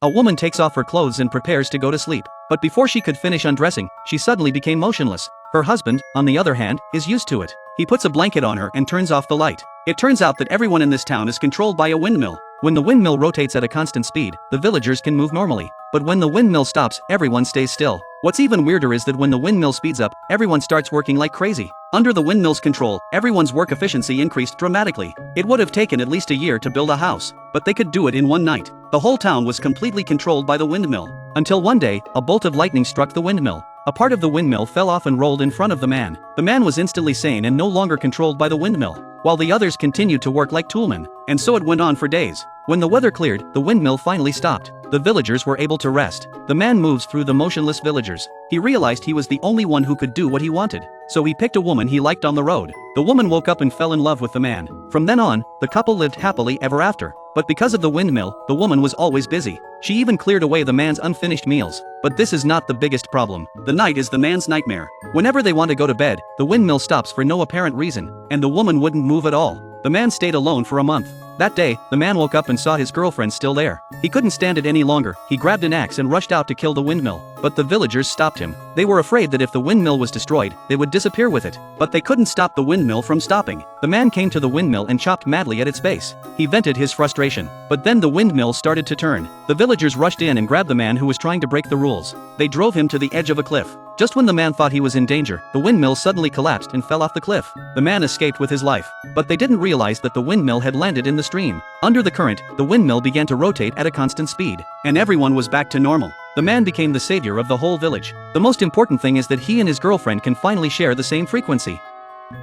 A woman takes off her clothes and prepares to go to sleep. But before she could finish undressing, she suddenly became motionless. Her husband, on the other hand, is used to it. He puts a blanket on her and turns off the light. It turns out that everyone in this town is controlled by a windmill. When the windmill rotates at a constant speed, the villagers can move normally. But when the windmill stops, everyone stays still. What's even weirder is that when the windmill speeds up, everyone starts working like crazy. Under the windmill's control, everyone's work efficiency increased dramatically. It would have taken at least a year to build a house, but they could do it in one night. The whole town was completely controlled by the windmill. Until one day, a bolt of lightning struck the windmill. A part of the windmill fell off and rolled in front of the man. The man was instantly sane and no longer controlled by the windmill, while the others continued to work like toolmen. And so it went on for days. When the weather cleared, the windmill finally stopped. The villagers were able to rest. The man moves through the motionless villagers. He realized he was the only one who could do what he wanted. So he picked a woman he liked on the road. The woman woke up and fell in love with the man. From then on, the couple lived happily ever after. But because of the windmill, the woman was always busy. She even cleared away the man's unfinished meals. But this is not the biggest problem. The night is the man's nightmare. Whenever they want to go to bed, the windmill stops for no apparent reason, and the woman wouldn't move at all. The man stayed alone for a month. That day, the man woke up and saw his girlfriend still there. He couldn't stand it any longer. He grabbed an axe and rushed out to kill the windmill. But the villagers stopped him. They were afraid that if the windmill was destroyed, they would disappear with it. But they couldn't stop the windmill from stopping. The man came to the windmill and chopped madly at its base. He vented his frustration. But then the windmill started to turn. The villagers rushed in and grabbed the man who was trying to break the rules. They drove him to the edge of a cliff. Just when the man thought he was in danger, the windmill suddenly collapsed and fell off the cliff. The man escaped with his life. But they didn't realize that the windmill had landed in the stream. Under the current, the windmill began to rotate at a constant speed. And everyone was back to normal. The man became the savior of the whole village. The most important thing is that he and his girlfriend can finally share the same frequency.